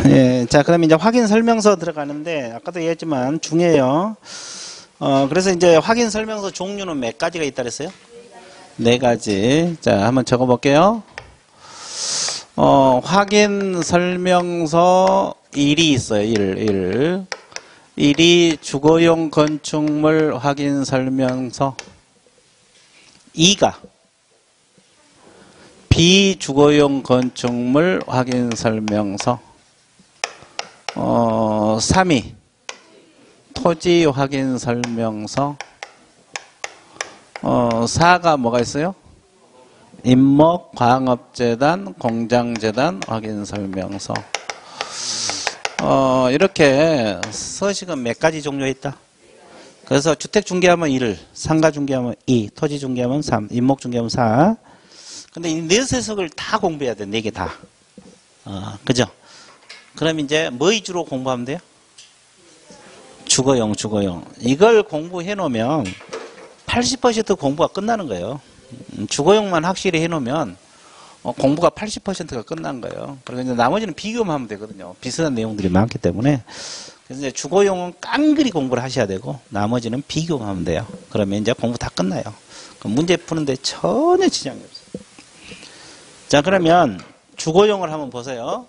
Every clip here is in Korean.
예, 자, 그럼 이제 확인 설명서 들어가는데, 아까도 얘기했지만 중요해요. 그래서 이제 확인 설명서 종류는 몇 가지가 있다 그랬어요? 네 가지. 자, 한번 적어 볼게요. 확인 설명서 1이 있어요. 1. 1이 주거용 건축물 확인 설명서. 2가 비주거용 건축물 확인 설명서. 3이 토지 확인 설명서. 4가 뭐가 있어요? 임목, 광업재단, 공장재단 확인 설명서. 이렇게 서식은 몇 가지 종류가 있다. 그래서 주택 중개하면 1, 상가 중개하면 2, 토지 중개하면 3, 임목 중개하면 4. 근데 이 네 서식을 다 공부해야 돼. 4개 다. 그죠? 그럼 이제 뭐 위주로 공부하면 돼요? 주거용. 이걸 공부해 놓으면 80% 공부가 끝나는 거예요. 주거용만 확실히 해 놓으면 공부가 80%가 끝난 거예요. 그리고 이제 나머지는 비교만 하면 되거든요. 비슷한 내용들이 많기 때문에. 그래서 이제 주거용은 깡그리 공부를 하셔야 되고 나머지는 비교만 하면 돼요. 그러면 이제 공부 다 끝나요. 그럼 문제 푸는데 전혀 지장이 없어요. 자, 그러면 주거용을 한번 보세요.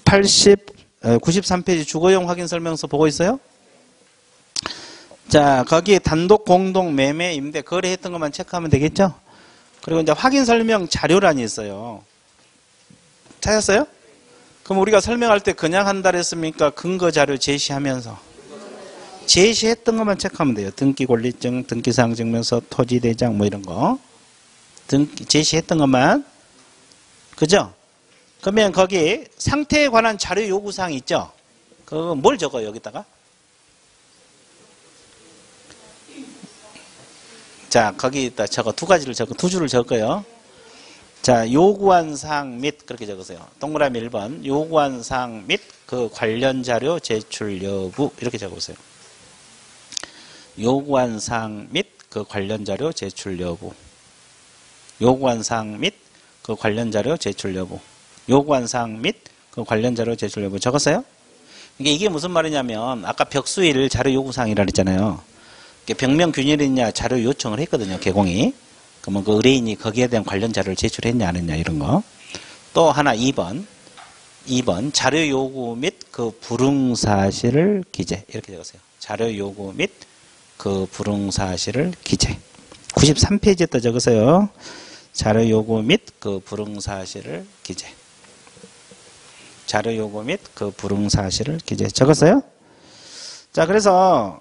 93페이지 주거용 확인 설명서 보고 있어요? 자, 거기에 단독, 공동, 매매, 임대, 거래했던 것만 체크하면 되겠죠? 그리고 이제 확인 설명 자료란이 있어요. 찾았어요? 그럼 우리가 설명할 때 그냥 한다 그랬습니까? 근거 자료 제시하면서. 제시했던 것만 체크하면 돼요. 등기 권리증, 등기사항 증명서, 토지 대장 뭐 이런 거. 제시했던 것만. 그죠? 그러면 거기 상태에 관한 자료 요구사항이 있죠? 그거 뭘 적어요, 여기다가? 자, 거기다 적어. 두 가지를 적어. 두 줄을 적어요. 자, 요구한 사항 및 그렇게 적으세요. 동그라미 1번. 요구한 사항 및 그 관련 자료 제출 여부 이렇게 적어보세요. 요구한 사항 및 그 관련 자료 제출 여부. 요구한 사항 및 그 관련 자료 제출 여부. 요구한 사항 및 그 관련 자료 제출 여부 적었어요? 이게 무슨 말이냐면 아까 벽수일 자료 요구사항이라 그랬잖아요. 병명 균열이 있냐 자료 요청을 했거든요. 개공이. 그러면 그 의뢰인이 거기에 대한 관련 자료를 제출했냐 안 했냐 이런 거. 또 하나 2번 자료 요구 및 그 불응 사실을 기재 이렇게 적었어요. 자료 요구 및 그 불응 사실을 기재. 93페이지에 적으세요. 자료 요구 및 그 불응 사실을 기재. 자료 요구 및 그 불응 사실을 기재. 적었어요? 자, 그래서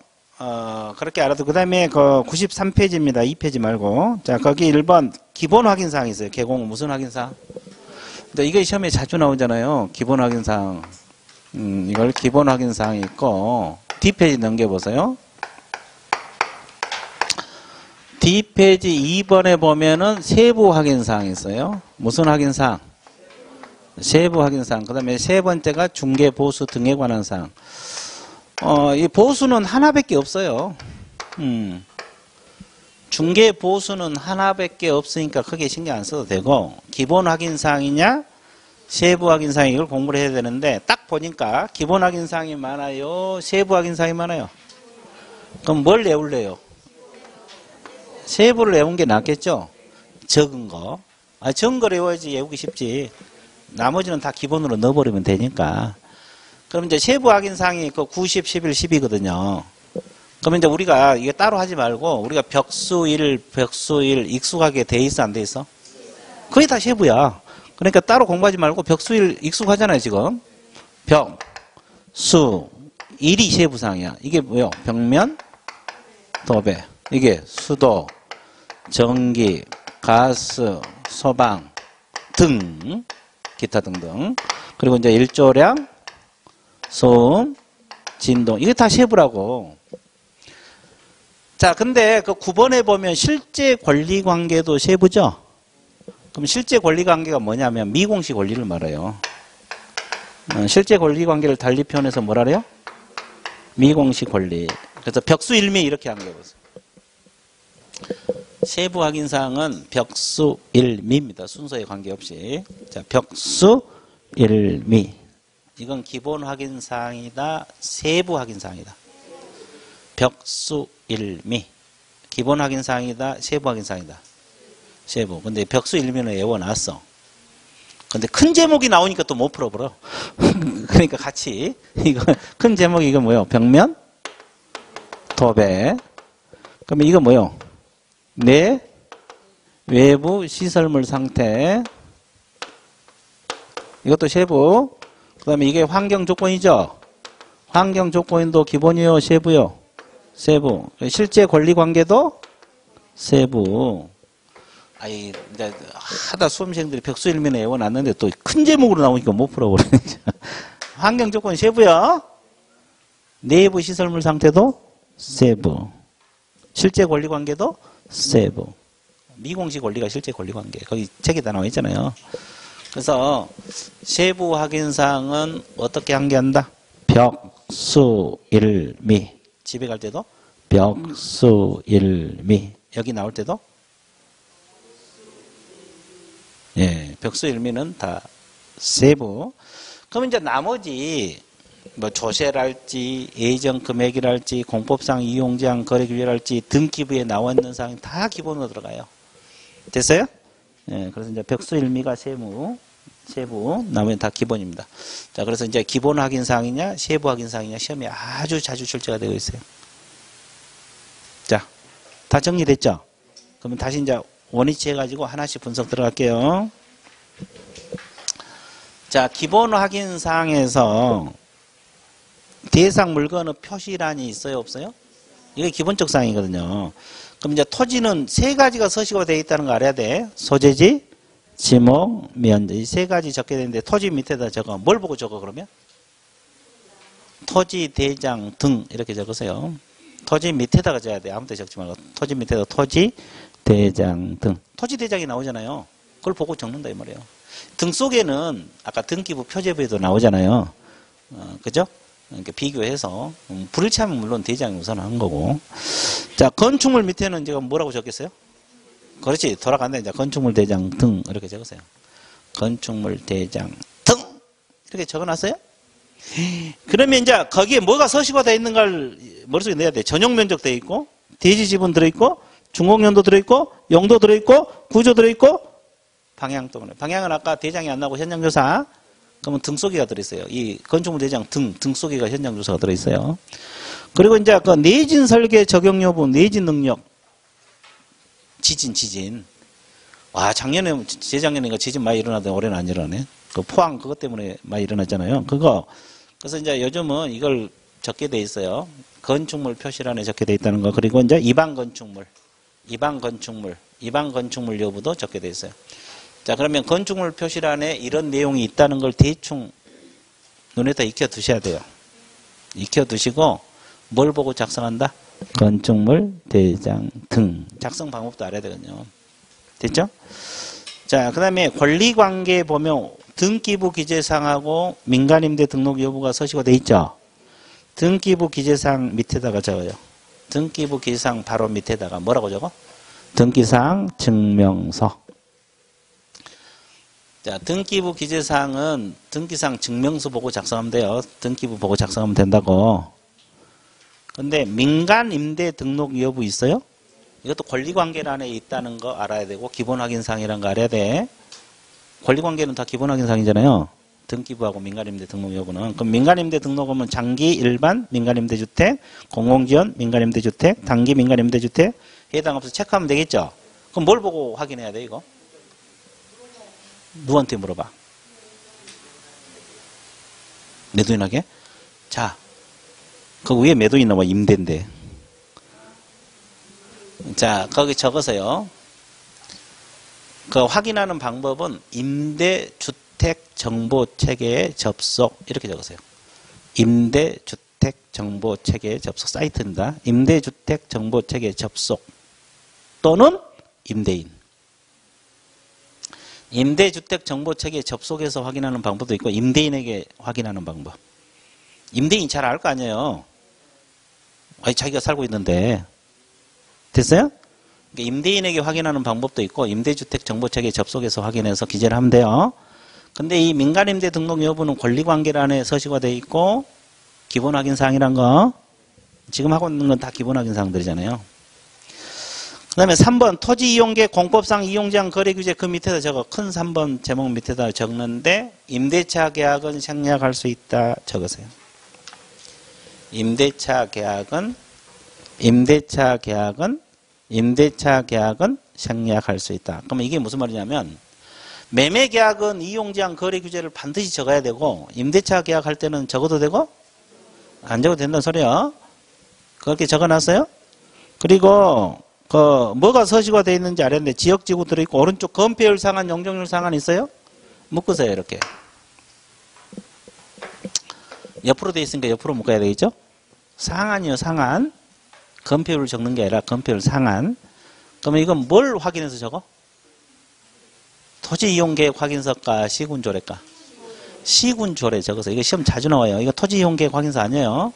그렇게 알아도 그 다음에 그 93페이지입니다. 2페이지 말고. 자, 거기 1번 기본 확인사항이 있어요. 개공 무슨 확인사항? 근데 이게 시험에 자주 나오잖아요. 기본 확인사항. 이걸 기본 확인사항이 있고 D페이지 넘겨보세요. D페이지 2번에 보면은 세부 확인사항이 있어요. 무슨 확인사항? 세부 확인사항. 그 다음에 세 번째가 중개 보수 등에 관한 사항. 이 보수는 하나밖에 없어요. 중개 보수는 하나밖에 없으니까 크게 신경 안 써도 되고 기본 확인사항이냐 세부 확인사항 이걸 공부를 해야 되는데 딱 보니까 기본 확인사항이 많아요? 세부 확인사항이 많아요? 그럼 뭘 외울래요? 세부를 외운 게 낫겠죠? 적은 거. 적은 거 외워야지 외우기 쉽지. 나머지는 다 기본으로 넣어버리면 되니까. 그럼 이제 세부 확인사항이 그 90, 11, 10이거든요. 그러면 이제 우리가 이게 따로 하지 말고 우리가 벽수 1 익숙하게 돼 있어 안 돼 있어? 그게 다 세부야. 그러니까 따로 공부하지 말고 벽수 1 익숙하잖아요 지금. 벽수 1이 세부사항이야. 이게 뭐요? 벽면, 도배. 이게 수도, 전기, 가스, 소방 등 기타 등등. 그리고 이제 일조량, 소음, 진동. 이게 다 세부라고. 자, 근데 그 9번에 보면 실제 권리 관계도 세부죠? 그럼 실제 권리 관계가 뭐냐면 미공식 권리를 말해요. 실제 권리 관계를 달리 표현해서 뭐라 그래요? 미공식 권리. 그래서 벽수 일미 이렇게 하는 거 보세요. 세부 확인사항은 벽수 일미입니다. 순서에 관계없이. 자, 벽수 일미. 이건 기본 확인사항이다, 세부 확인사항이다. 벽수 일미. 기본 확인사항이다, 세부 확인사항이다. 세부. 근데 벽수 일미는 외워놨어. 근데 큰 제목이 나오니까 또 못 풀어버려. 그러니까 같이 이거 큰 제목이 이거 뭐요? 벽면 도배. 그러면 이거 뭐요? 내 외부 시설물 상태. 이것도 세부. 그 다음에 이게 환경 조건이죠. 환경 조건도 기본이요, 세부요? 세부. 실제 권리 관계도 세부. 아이, 이제 하다 수험생들이 벽수일면에 외워놨는데 또 큰 제목으로 나오니까 못 풀어버리네. 환경 조건 세부요. 내부 시설물 상태도 세부. 실제 권리 관계도 세부. 미공식 권리가 실제 권리 관계. 거기 책에 다 나와 있잖아요. 그래서 세부 확인사항은 어떻게 한계한다? 벽수일미. 집에 갈 때도 벽수일미. 여기 나올 때도 예, 벽수일미는 다 세부. 그럼 이제 나머지 뭐 조세랄지 예정 금액이랄지 공법상 이용제한 거래규례랄지 등기부에 나와 있는 사항이 다 기본으로 들어가요. 됐어요? 예, 그래서 이제 벽수일미가 세부, 나머지는 다 기본입니다. 자, 그래서 이제 기본 확인 사항이냐, 세부 확인 사항이냐 시험에 아주 자주 출제가 되고 있어요. 자, 다 정리됐죠? 그러면 다시 이제 원위치 해가지고 하나씩 분석 들어갈게요. 자, 기본 확인 사항에서 대상 물건의 표시란이 있어요, 없어요? 이게 기본적 사항이거든요. 그럼 이제 토지는 세 가지가 서식으로 되어 있다는 거 알아야 돼. 소재지, 지목, 면적. 이 세 가지 적게 되는데 토지 밑에다 적어. 뭘 보고 적어 그러면? 토지, 대장, 등 이렇게 적으세요. 토지 밑에다가 적어야 돼. 아무 데 적지 말고. 토지 밑에다 토지, 대장, 등. 토지 대장이 나오잖아요. 그걸 보고 적는다 이 말이에요. 등 속에는 아까 등기부 표제부에도 나오잖아요. 그죠? 그러니까 비교해서 불일치하면 물론 대장이 우선한 거고. 자, 건축물 밑에는 제가 뭐라고 적겠어요? 그렇지, 돌아간다. 이제 건축물 대장 등 이렇게 적으세요. 건축물 대장 등 이렇게 적어놨어요. 그러면 이제 거기에 뭐가 서식화되어 있는 걸 머릿속에 내야 돼. 전용 면적 되어 있고, 대지 지분 들어있고, 준공연도 들어있고, 용도 들어있고, 구조 들어있고, 방향 때문에. 방향은 아까 대장이 안 나오고 현장조사. 그러면 등 속에가 들어있어요. 이 건축물 대장 등 속에가 현장조사가 들어있어요. 그리고 이제 그 내진 설계 적용 여부, 내진 능력, 지진. 와, 작년에, 재작년에 지진 많이 일어나더니 올해는 안 일어나네. 그 포항 그것 때문에 많이 일어났잖아요. 그거. 그래서 이제 요즘은 이걸 적게 돼 있어요. 건축물 표시란에 적게 돼 있다는 거. 그리고 이제 이방 건축물 여부도 적게 돼 있어요. 자, 그러면 건축물 표시란에 이런 내용이 있다는 걸 대충 눈에다 익혀 두셔야 돼요. 익혀 두시고 뭘 보고 작성한다? 건축물 대장 등. 작성 방법도 알아야 되거든요. 됐죠? 자, 그 다음에 권리관계 보면 등기부 기재사항하고 민간임대 등록 여부가 서식화 돼 있죠? 등기부 기재사항 밑에다가 적어요. 등기부 기재사항 바로 밑에다가 뭐라고 적어? 등기사항 증명서. 자, 등기부 기재사항은 등기사항 증명서 보고 작성하면 돼요. 등기부 보고 작성하면 된다고. 근데 민간임대 등록 여부 있어요? 이것도 권리관계란에 있다는 거 알아야 되고 기본 확인사항이라는 거 알아야 돼. 권리관계는 다 기본 확인사항이잖아요. 등기부하고 민간임대 등록 여부는. 그럼 민간임대 등록하면 장기 일반 민간임대주택, 공공지원 민간임대주택, 단기 민간임대주택 해당 없어 체크하면 되겠죠? 그럼 뭘 보고 확인해야 돼 이거? 누구한테 물어봐? 매도인에게? 자, 그 위에 매도인 나와 임대인데. 자, 거기 적어서요. 그 확인하는 방법은 임대주택정보체계에 접속 이렇게 적으세요. 임대주택정보체계에 접속 사이트입니다. 임대주택정보체계에 접속 또는 임대인. 임대주택정보체계에 접속해서 확인하는 방법도 있고 임대인에게 확인하는 방법. 임대인 잘 알 거 아니에요. 아니, 자기가 살고 있는데. 됐어요? 그러니까 임대인에게 확인하는 방법도 있고 임대주택정보체계에 접속해서 확인해서 기재를 하면 돼요. 근데 이 민간임대 등록 여부는 권리관계란에 서식화되어 있고 기본 확인사항이란 거 지금 하고 있는 건 다 기본 확인사항들이잖아요. 그 다음에 3번 토지이용계 공법상 이용제한 거래규제 그 밑에다 적어. 큰 3번 제목 밑에다 적는데 임대차 계약은 생략할 수 있다 적으세요. 임대차 계약은 생략할 수 있다. 그러면 이게 무슨 말이냐면 매매 계약은 이용제한 거래 규제를 반드시 적어야 되고 임대차 계약할 때는 적어도 되고 안 적어도 된다는 소리야. 그렇게 적어놨어요. 그리고 뭐가 서식화되어 있는지 알았는데 지역지구 들어있고 오른쪽 건폐율 상한 용적률 상한 있어요? 묶으세요. 이렇게 옆으로 되어 있으니까 옆으로 묶어야 되겠죠? 상한이요. 상한. 건폐율을 적는 게 아니라 건폐율 상한. 그러면 이건 뭘 확인해서 적어? 토지이용계획 확인서가 시군조례가? 시군조례 적어서. 이거 시험 자주 나와요. 이거 토지이용계획 확인서 아니에요.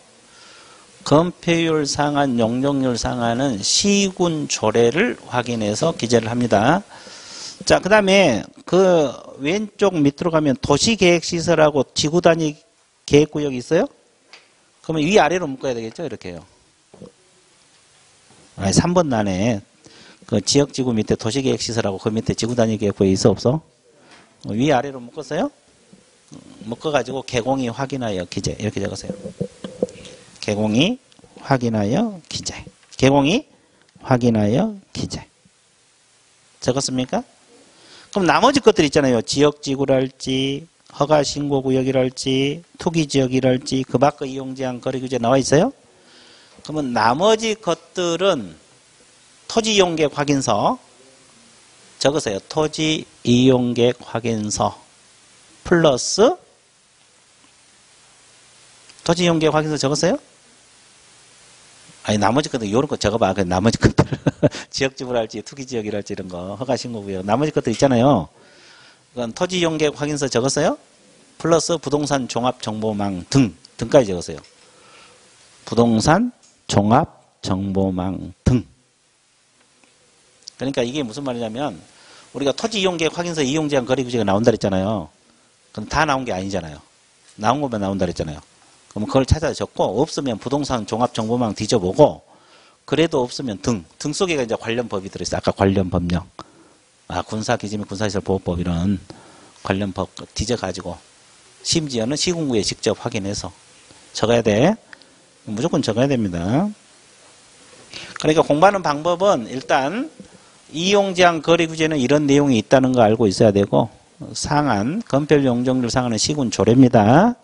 건폐율 상한, 용적률 상한은 시군조례를 확인해서 기재를 합니다. 자, 그 다음에 그 왼쪽 밑으로 가면 도시계획시설하고 지구단위 계획구역이 있어요? 그러면 위아래로 묶어야 되겠죠? 이렇게요. 아니, 3번 난에 그 지역지구 밑에 도시계획시설하고 그 밑에 지구단위 계획구역이 있어 없어? 위아래로 묶었어요? 묶어가지고 개공이 확인하여 기재 이렇게 적으세요. 개공이 확인하여 기재. 개공이 확인하여 기재. 적었습니까? 그럼 나머지 것들 있잖아요. 지역지구랄지 허가신고구역이랄지 투기지역이랄지 그 밖의 이용제한 거래규제 나와 있어요? 그러면 나머지 것들은 토지이용계획 확인서 적으세요. 토지이용계획 확인서 플러스 토지이용계획 확인서 적었어요? 아니 나머지 것들 이런 거 적어봐. 나머지 것들 지역지구랄지 투기지역이랄지 이런 거 허가신고구역 나머지 것들 있잖아요. 그건 토지이용계획 확인서 적었어요? 플러스 부동산 종합정보망 등까지 적었어요. 부동산 종합정보망 등. 그러니까 이게 무슨 말이냐면 우리가 토지이용계획 확인서 이용제한 거래규제가 나온다 그랬잖아요. 그럼 다 나온 게 아니잖아요. 나온 것만 나온다 그랬잖아요. 그럼 그걸 찾아서 적고 없으면 부동산 종합정보망 뒤져보고 그래도 없으면 등 속에 이제 관련 법이 들어있어요. 아까 관련 법령. 군사기지및 군사시설보호법 이런 관련 법 뒤져가지고 심지어는 시군구에 직접 확인해서 적어야 돼. 무조건 적어야 됩니다. 그러니까 공부하는 방법은 일단 이용제한 거래규제는 이런 내용이 있다는 거 알고 있어야 되고 상한, 건폐율 용적률 상한은 시군조례입니다.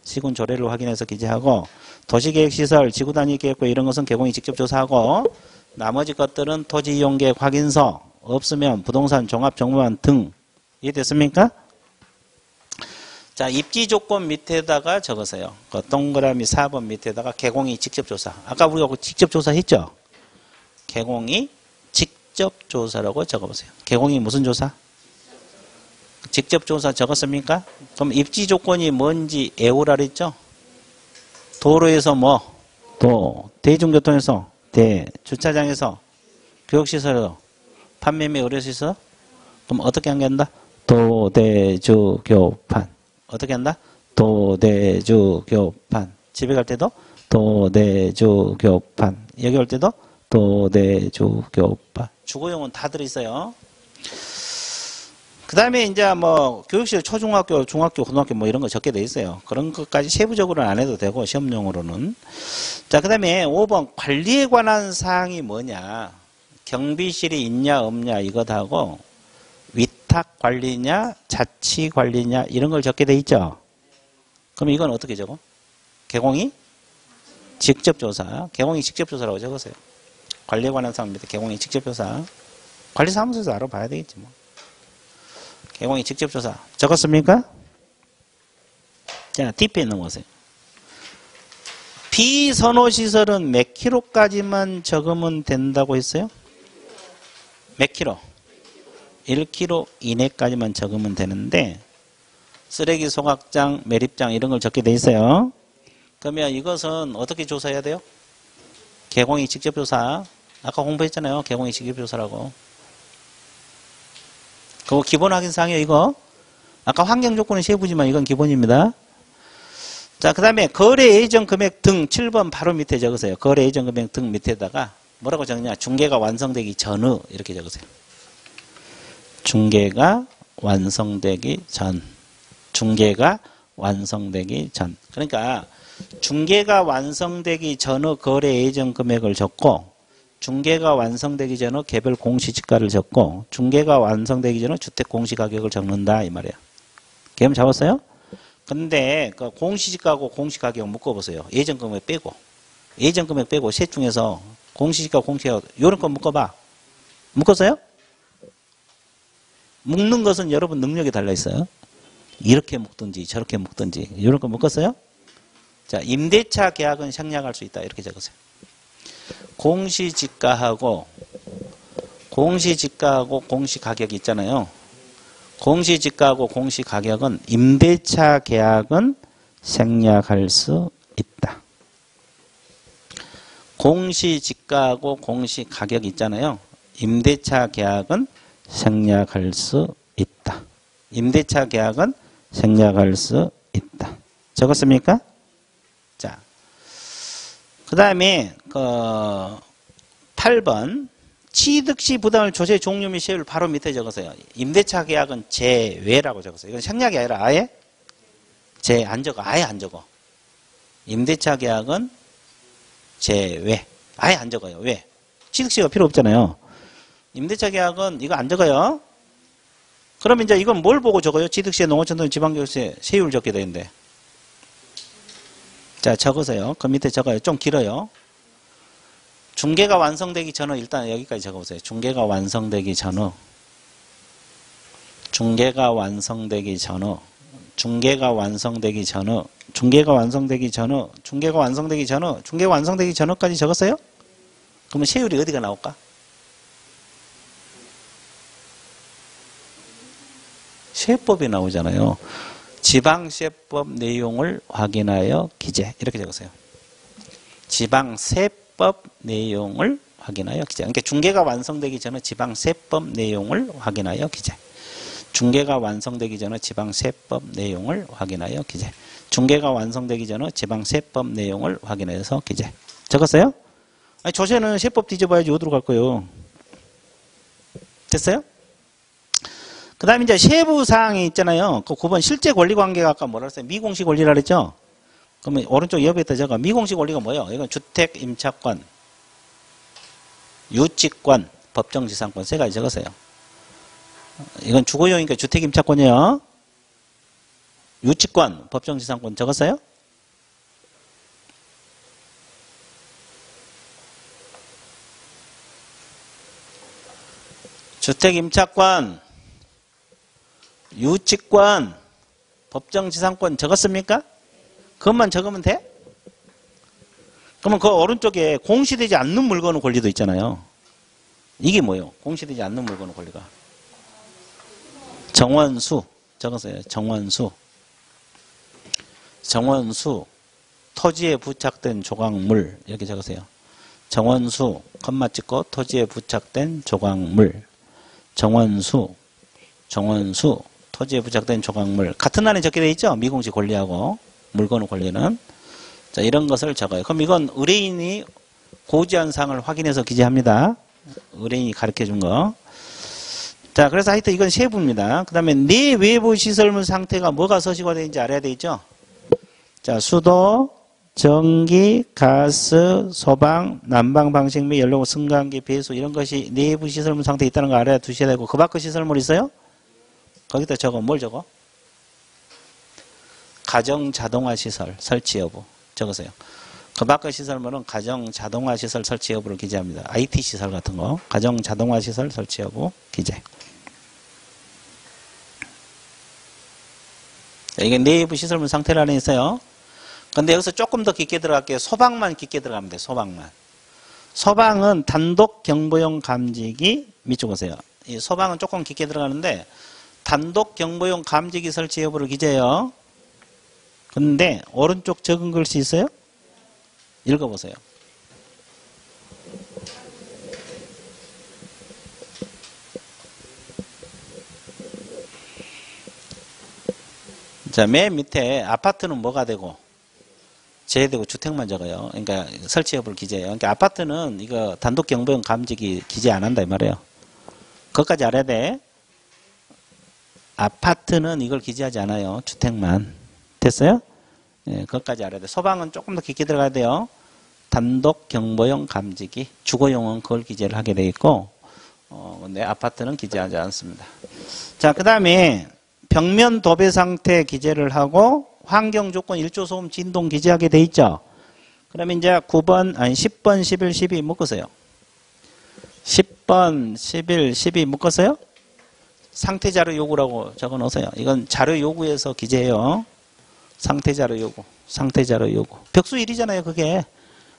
시군조례를 확인해서 기재하고 도시계획시설, 지구단위 계획과 이런 것은 개공이 직접 조사하고 나머지 것들은 토지이용계획 확인서 없으면 부동산 종합정보망 등. 이해됐습니까? 자, 입지조건 밑에다가 적으세요. 그 동그라미 4번 밑에다가 개공이 직접조사. 아까 우리가 직접조사했죠? 개공이 직접조사라고 적어보세요. 개공이 무슨 조사? 직접조사 적었습니까? 그럼 입지조건이 뭔지 애우라 그랬죠? 도로에서 뭐? 대중교통에서? 주차장에서? 교육시설에서? 판매매 의료시설? 그럼 어떻게 한다? 도대주교판. 어떻게 한다? 도대주교판. 집에 갈 때도 도대주교판. 여기 올 때도 도대주교판. 주거용은 다 들어있어요. 그 다음에 이제 뭐 교육시설 초중학교, 중학교, 고등학교 뭐 이런 거 적게 돼 있어요. 그런 것까지 세부적으로는 안 해도 되고 시험용으로는. 자, 그 다음에 5번 관리에 관한 사항이 뭐냐. 경비실이 있냐 없냐 이것하고 위탁 관리냐 자치 관리냐 이런 걸 적게 돼 있죠. 그럼 이건 어떻게 적어? 개공이 직접조사. 개공이 직접조사라고 적으세요. 관리에 관한 사항 밑에 개공이 직접조사. 관리사무소에서 알아봐야 되겠지 뭐. 개공이 직접조사. 적었습니까? 자, 뒷페이지 넘어가세요. 비선호시설은 몇 킬로까지만 적으면 된다고 했어요? 몇 킬로? 1킬로 이내까지만 적으면 되는데 쓰레기 소각장, 매립장 이런 걸 적게 돼 있어요. 그러면 이것은 어떻게 조사해야 돼요? 개공이 직접조사. 아까 공부했잖아요. 개공이 직접조사라고. 그거 기본 확인사항이에요, 이거. 아까 환경 조건은 세부지만 이건 기본입니다. 자, 그 다음에 거래 예정 금액 등 7번 바로 밑에 적으세요. 거래 예정 금액 등 밑에다가 뭐라고 적냐? 중개가 완성되기 전후 이렇게 적으세요. 중개가 완성되기 전. 중개가 완성되기 전. 그러니까 중개가 완성되기 전후 거래 예정 금액을 적고 중개가 완성되기 전후 개별 공시지가를 적고 중개가 완성되기 전후 주택 공시가격을 적는다 이 말이에요. 개념 잡았어요? 근데 그 공시지가하고 공시가격 묶어보세요. 예정 금액 빼고 예정 금액 빼고 셋 중에서 공시지가 공시가격 요런 거 묶어봐. 묶었어요? 묶는 것은 여러분 능력이 달라있어요. 이렇게 묶든지 저렇게 묶든지 이런 거 묶었어요? 자, 임대차 계약은 생략할 수 있다 이렇게 적으세요. 공시지가하고 공시가격이 있잖아요. 공시지가하고 공시가격은 임대차 계약은 생략할 수 있다. 공시지가하고 공시가격이 있잖아요. 임대차 계약은 생략할 수 있다. 임대차 계약은 생략할 수 있다. 적었습니까? 자, 그 다음에 8번 취득시 부담을 조세 종류 및 세율 바로 밑에 적으세요. 임대차 계약은 제외라고 적으세요. 이건 생략이 아니라 아예 안 적어. 아예 안 적어. 임대차 계약은 제외. 아예 안 적어요. 왜? 취득시가 필요 없잖아요. 임대차 계약은 이거 안 적어요. 그럼 이제 이건 뭘 보고 적어요? 취득세, 농어촌돈, 지방교세, 세율 적게 되는데. 자, 적으세요. 그 밑에 적어요. 좀 길어요. 중개가 완성되기 전후 일단 여기까지 적어보세요. 중개가 완성되기 전후. 중개가 완성되기 전후. 중개가 완성되기 전후. 중개가 완성되기 전후. 중개가 완성되기 전후. 중개가 완성되기 전후까지 적었어요? 그러면 세율이 어디가 나올까? 세법이 나오잖아요. 지방세법 내용을 확인하여 기재. 이렇게 적으세요. 지방세법 내용을 확인하여 기재. 그러니까 중개가 완성되기 전에 지방세법 내용을 확인하여 기재. 중개가 완성되기 전에 지방세법 내용을 확인하여 기재. 중개가 완성되기 전에 지방세법 내용을 확인해서 기재. 적었어요? 아니, 조세는 세법 뒤져봐야지 어디로 갈 거예요. 됐어요? 그 다음에 이제 세부사항이 있잖아요. 그 9번 실제 권리관계가 아까 뭐라 그랬어요? 미공식 권리라 그랬죠? 그러면 오른쪽 옆에다 적어. 미공식 권리가 뭐예요? 이건 주택 임차권, 유치권, 법정지상권 세 가지 적었어요. 이건 주거용이니까 주택 임차권이에요. 유치권, 법정지상권 적었어요? 주택 임차권, 유치권, 법정지상권 적었습니까? 그것만 적으면 돼? 그러면 그 오른쪽에 공시되지 않는 물건의 권리도 있잖아요. 이게 뭐예요? 공시되지 않는 물건의 권리가. 정원수 적었어요. 정원수. 정원수, 토지에 부착된 조각물 이렇게 적으세요. 정원수, 컴마 찍고 토지에 부착된 조각물. 정원수, 정원수, 토지에 부착된 조각물. 같은 안에 적게 되어 있죠? 미공식 권리하고 물건의 권리는. 자, 이런 것을 적어요. 그럼 이건 의뢰인이 고지한 사항을 확인해서 기재합니다. 의뢰인이 가르쳐 준 거. 자, 그래서 하여튼 이건 세부입니다. 그 다음에 내 외부 시설물 상태가 뭐가 서식화되는지 알아야 되죠? 자, 수도, 전기, 가스, 소방, 난방 방식 및 연료, 승강기, 배수 이런 것이 내부 시설물 상태에 있다는 거 알아야 두셔야 되고 그 밖의 시설물 있어요? 거기다 적어. 뭘 적어? 가정 자동화 시설 설치 여부 적으세요. 그 밖의 시설물은 가정 자동화 시설 설치 여부를 기재합니다. IT 시설 같은 거. 가정 자동화 시설 설치 여부 기재. 이게 내부 시설물 상태를 안에 있어요. 근데 여기서 조금 더 깊게 들어갈게요. 소방만 깊게 들어가면 돼요. 소방만. 소방은 단독 경보용 감지기 밑줄 보세요. 이 소방은 조금 깊게 들어가는데 단독 경보용 감지기 설치 여부를 기재해요. 근데 오른쪽 적은 글씨 있어요? 읽어보세요. 자, 맨 밑에 아파트는 뭐가 되고 제외되고 주택만 적어요. 그러니까 설치 여부를 기재해요. 그러니까 아파트는 이거 단독 경보용 감지기 기재 안 한다 이 말이에요. 그것까지 알아야 돼. 아파트는 이걸 기재하지 않아요. 주택만. 됐어요? 예, 그것까지 알아야 돼. 소방은 조금 더 깊게 들어가야 돼요. 단독 경보용 감지기, 주거용은 그걸 기재를 하게 돼 있고, 근데 아파트는 기재하지 않습니다. 자, 그 다음에 벽면 도배 상태 기재를 하고 환경 조건 1조 소음 진동 기재하게 돼 있죠. 그러면 이제 9번, 아니 10번, 11, 12 묶으세요. 10번, 11, 12 묶었어요? 상태 자료 요구라고 적어 놓으세요. 이건 자료 요구에서 기재해요. 상태 자료 요구, 상태 자료 요구. 벽수 1이잖아요, 그게.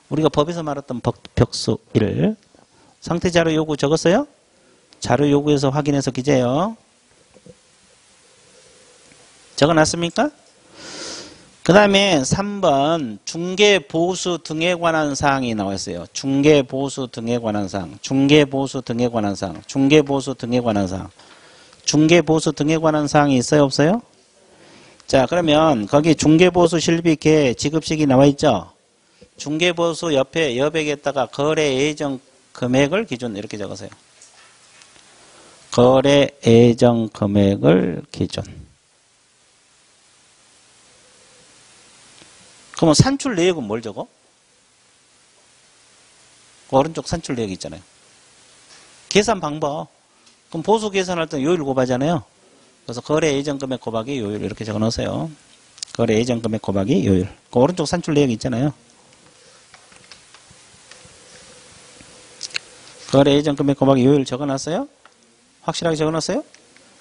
우리가 법에서 말했던 벽수 1. 상태 자료 요구 적었어요? 자료 요구에서 확인해서 기재해요. 적어 놨습니까? 그 다음에 3번 중개보수 등에 관한 사항이 나와 있어요. 중개보수 등에 관한 사항, 중개보수 등에 관한 사항, 중개보수 등에 관한 사항. 중개보수 등에 관한 사항이 있어요, 없어요? 자, 그러면 거기 중개보수 실비계 지급식이 나와 있죠? 중개보수 옆에 여백에다가 거래 예정 금액을 기준 이렇게 적으세요. 거래 예정 금액을 기준. 그러면 산출 내역은 뭘 적어? 오른쪽 산출 내역 있잖아요. 계산 방법. 그럼 보수 계산할 때 요일 곱하잖아요. 그래서 거래 예정 금액 곱하기 요일 이렇게 적어 놓으세요. 거래 예정 금액 곱하기 요일. 그 오른쪽 산출 내역 있잖아요. 거래 예정 금액 곱하기 요일 적어 놨어요? 확실하게 적어 놨어요?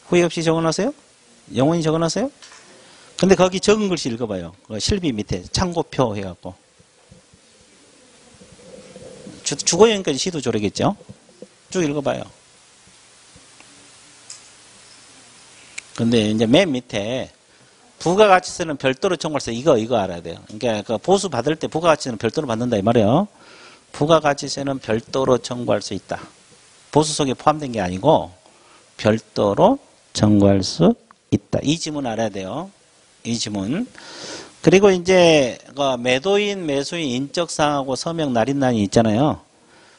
후회 없이 적어 놨어요? 영원히 적어 놨어요? 근데 거기 적은 글씨 읽어봐요. 그 실비 밑에 참고표 해갖고. 주거용까지 시도 조례겠죠? 쭉 읽어봐요. 근데 이제 맨 밑에 부가가치세는 별도로 청구할세 이거 알아야 돼요. 그러니까 그 보수 받을 때 부가가치세는 별도로 받는다 이 말이에요. 부가가치세는 별도로 청구할 수 있다. 보수 속에 포함된 게 아니고 별도로 청구할 수 있다. 이 지문 알아야 돼요. 이 지문. 그리고 이제 그 매도인, 매수인 인적사항하고 서명 날인란이 있잖아요.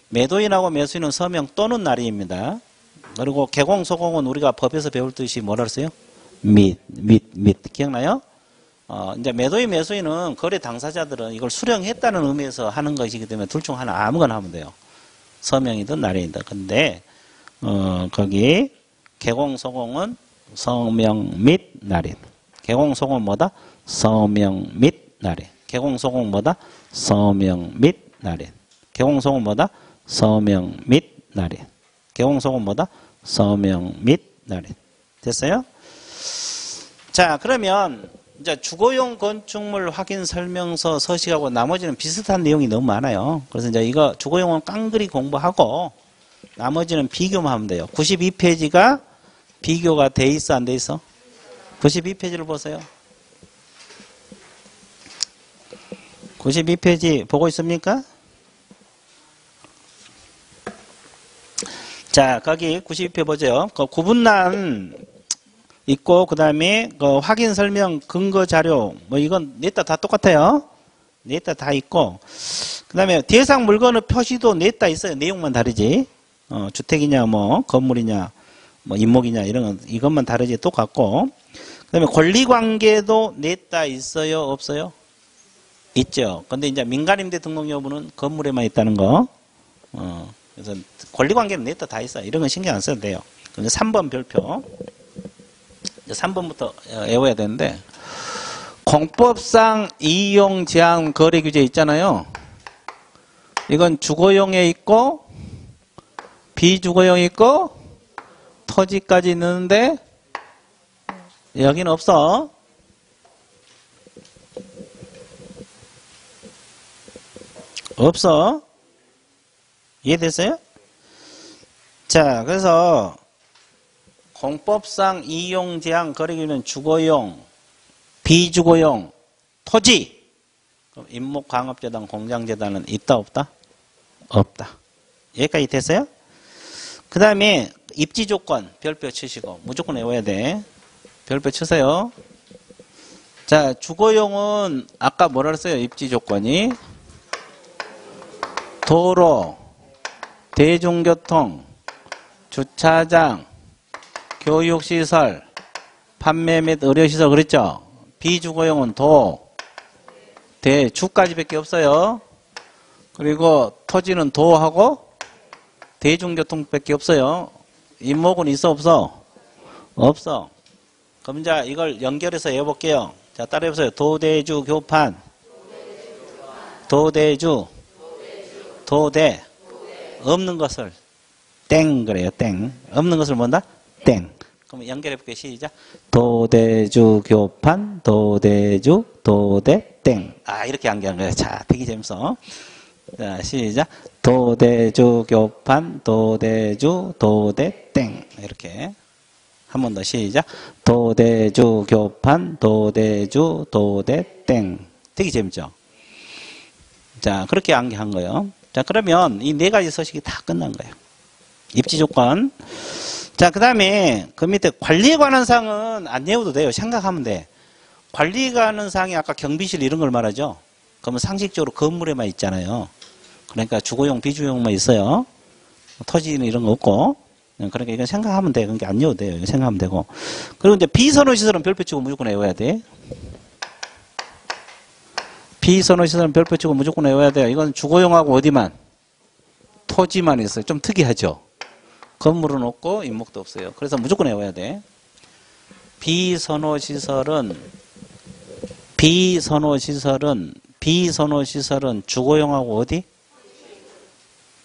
매도인하고 매수인은 서명 또는 날인입니다. 그리고 개공, 소공은 우리가 법에서 배울 듯이 뭐라 그랬어요? 및. 기억나요? 이제 매도인, 매수인은 거래 당사자들은 이걸 수령했다는 의미에서 하는 것이기 때문에 둘 중 하나 아무거나 하면 돼요. 서명이든 날인이든. 근데, 거기 개공, 소공은 서명 및 날인. 개공, 소공은 뭐다? 서명 및 날인. 개공, 소공 뭐다? 서명 및 날인. 개공, 소공 뭐다? 서명 및 날인. 개공, 소공 뭐다? 서명 및 날인. 됐어요? 자, 그러면 이제 주거용 건축물 확인 설명서 서식하고 나머지는 비슷한 내용이 너무 많아요. 그래서 이제 이거 주거용은 깡그리 공부하고 나머지는 비교만 하면 돼요. 92페이지가 비교가 돼 있어, 안 돼 있어? 92페이지를 보세요. 92페이지 보고 있습니까? 자, 거기 92페이지 보죠. 그 구분란 있고, 그 다음에 그 확인 설명 근거 자료, 뭐 이건 냈다 다 똑같아요. 냈다 다 있고, 그 다음에 대상 물건의 표시도 냈다 있어요. 내용만 다르지. 주택이냐, 뭐 건물이냐, 뭐 임목이냐 이런 건 이것만 다르지 똑같고, 그 다음에 권리관계도 냈다 있어요, 없어요? 있죠. 근데 이제 민간임대 등록 여부는 건물에만 있다는 거. 그래서 권리관계는 냈다 다 있어요. 이런 건 신경 안 써도 돼요. 근데 3번 별표. 3번부터 외워야 되는데, 공법상 이용 제한 거래 규제 있잖아요. 이건 주거용에 있고, 비주거용에 있고, 토지까지 있는데, 여기는 없어. 없어. 이해됐어요? 자, 그래서 공법상 이용 제한 거래규는 주거용, 비주거용, 토지. 임목광업재단, 공장재단은 있다 없다? 없다. 여기까지 됐어요? 그 다음에 입지조건 별표 치시고 무조건 외워야 돼. 별표 치세요. 자, 주거용은 아까 뭐라 그랬어요? 입지 조건이 도로, 대중교통, 주차장, 교육시설, 판매 및 의료시설 그랬죠? 비주거용은 도, 대, 주까지밖에 없어요. 그리고 토지는 도하고 대중교통밖에 없어요. 임목은 있어 없어? 없어. 그럼 이제 이걸 연결해서 해볼게요. 자, 따라해보세요. 도대주 교판, 도대주, 도대, 없는 것을 땡 그래요. 땡. 없는 것을 뭔다? 땡. 그럼 연결해볼게요. 시작. 도대주 교판, 도대주, 도대, 땡. 아, 이렇게 연결한 거예요. 자, 되게 재밌어. 자, 시작. 도대주 교판, 도대주, 도대, 땡. 이렇게. 한 번 더 시작. 도대주 교판, 도대주, 도대, 땡. 되게 재밌죠? 자, 그렇게 암기한 거예요. 자, 그러면 이 네 가지 서식이 다 끝난 거예요. 입지 조건. 자, 그 다음에 그 밑에 관리에 관한 사항은 안 외워도 돼요. 생각하면 돼. 관리에 관한 사항이 아까 경비실 이런 걸 말하죠. 그러면 상식적으로 건물에만 있잖아요. 그러니까 주거용, 비주거용만 있어요. 토지는 이런 거 없고. 그러니까 이건 생각하면 돼. 그러니까 안 외워도 돼요. 이거 생각하면 되고. 그리고 이제 비선호시설은 별표 치고 무조건 외워야 돼. 비선호시설은 별표 치고 무조건 외워야 돼요. 이건 주거용하고 어디만? 토지만 있어요. 좀 특이하죠? 건물은 없고 임목도 없어요. 그래서 무조건 외워야 돼. 비선호시설은 주거용하고 어디?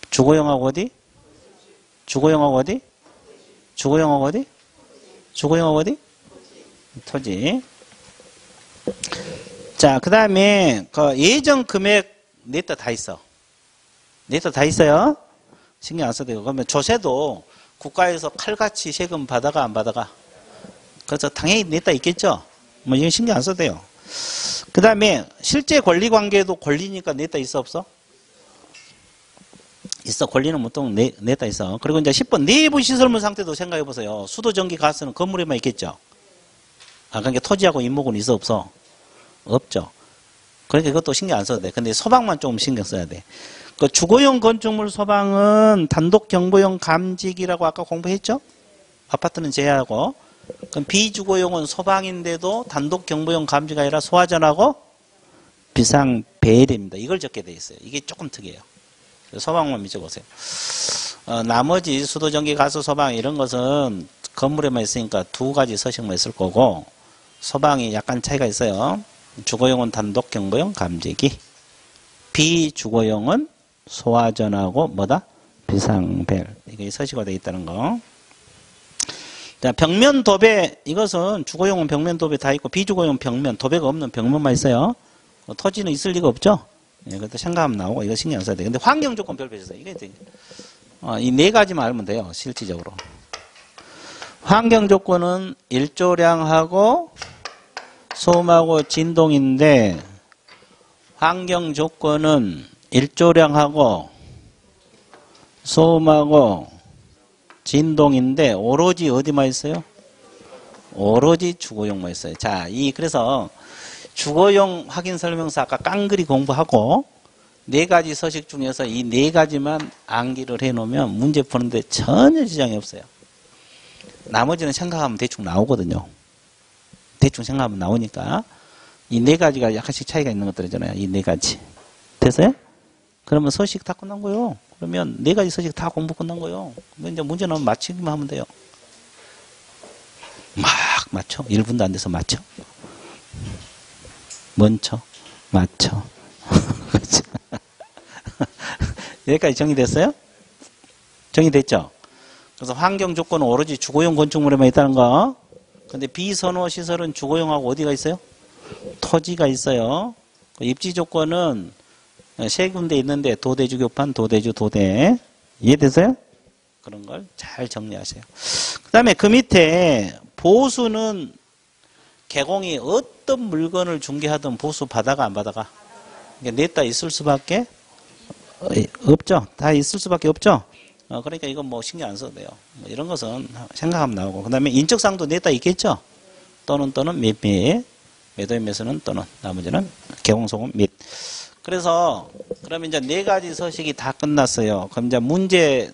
주거용하고 어디? 주거용하고 어디? 주거용하고 어디? 주거용하고 어디? 토지. 자, 그 다음에 그 예정 금액 냈다 다 있어. 냈다 다 있어요. 신경 안 써도 되고. 그러면 조세도 국가에서 칼같이 세금 받아가 안 받아가? 그래서 당연히 냈다 있겠죠. 뭐 이건 신경 안 써도 돼요. 그 다음에 실제 권리관계도 권리니까 냈다 있어 없어? 있어. 권리는 보통 냈다 있어. 그리고 이제 10번 내부 시설물 상태도 생각해 보세요. 수도, 전기, 가스는 건물에만 있겠죠. 아, 그러니까 토지하고 임목은 있어 없어? 없죠. 그러니까 그것도 신경 안 써도 돼. 근데 소방만 조금 신경 써야 돼. 그 주거용 건축물 소방은 단독 경보용 감지기라고 아까 공부했죠? 아파트는 제외하고. 그럼 비주거용은 소방인데도 단독 경보용 감지가 아니라 소화전하고 비상배례입니다. 이걸 적게 돼 있어요. 이게 조금 특이해요. 소방만 미쳐보세요. 나머지 수도, 전기, 가스, 소방 이런 것은 건물에만 있으니까 두 가지 서식만 있을 거고 소방이 약간 차이가 있어요. 주거용은 단독 경보용 감지기, 비주거용은 소화전하고 뭐다? 비상벨. 이게 서식화 되어 있다는 거. 자, 벽면 도배. 이것은 주거용은 벽면 도배 다 있고 비주거용 벽면, 도배가 없는 벽면만 있어요. 토지는 있을 리가 없죠. 예, 그것도 생각하면 나오고 이거 신경 안 써야 돼. 근데 환경 조건 별표 있어요. 이게 이 네 가지만 알면 돼요. 실질적으로. 환경 조건은 일조량하고 소음하고 진동인데 환경 조건은 일조량하고 소음하고 진동인데 오로지 어디만 있어요? 오로지 주거용만 있어요. 자, 그래서 주거용 확인 설명서 아까 깡그리 공부하고 네 가지 서식 중에서 이 네 가지만 암기를 해놓으면 문제 푸는데 전혀 지장이 없어요. 나머지는 생각하면 대충 나오거든요. 대충 생각하면 나오니까 이 네 가지가 약간씩 차이가 있는 것들이잖아요. 이 네 가지. 됐어요? 그러면 서식 다 끝난 거예요. 그러면 네 가지 서식 다 공부 끝난 거예요. 그러면 이제 문제 나오면 맞히기만 하면 돼요. 막 맞춰. 1분도 안 돼서 맞춰. 먼저 맞춰. 여기까지 정리됐어요? 정리됐죠? 그래서 환경 조건은 오로지 주거용 건축물에만 있다는 거. 근데 비선호 시설은 주거용하고 어디가 있어요? 토지가 있어요. 입지 조건은 세 군데 있는데 도대주 교판, 도대주, 도대. 이해되세요? 그런 걸 잘 정리하세요. 그 다음에 그 밑에 보수는 개공이 어떤 물건을 중개하든 보수 받아가 안 받아가? 냈다 있을 수밖에 없죠. 다 있을 수밖에 없죠. 그러니까 이건 뭐 신경 안 써도 돼요. 뭐 이런 것은 생각하면 나오고. 그 다음에 인적사항도 냈다 있겠죠. 또는 몇 매. 매도인 매수는 또는 나머지는 개공소금 및. 그래서 그러면 이제 네 가지 서식이 다 끝났어요. 그럼 이제 문제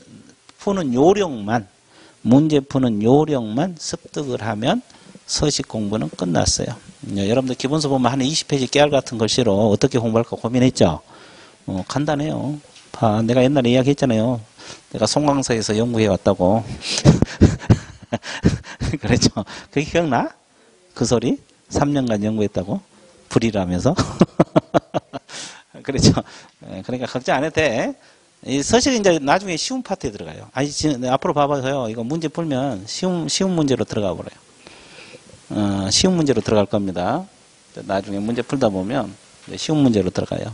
푸는 요령만 습득을 하면 서식 공부는 끝났어요. 여러분들 기본서 보면 한 20페이지 깨알 같은 글씨로 어떻게 공부할까 고민했죠? 간단해요. 내가 옛날에 이야기했잖아요. 내가 송강서에서 연구해 왔다고. 그렇죠. 그게 기억나? 그 소리? 3년간 연구했다고? 불이라면서? 그렇죠. 그러니까 걱정 안 해도 돼. 이 서식이 이제 나중에 쉬운 파트에 들어가요. 아니, 앞으로 봐봐서요. 이거 문제 풀면 쉬운 문제로 들어가 버려요. 쉬운 문제로 들어갈 겁니다. 나중에 문제 풀다 보면 쉬운 문제로 들어가요.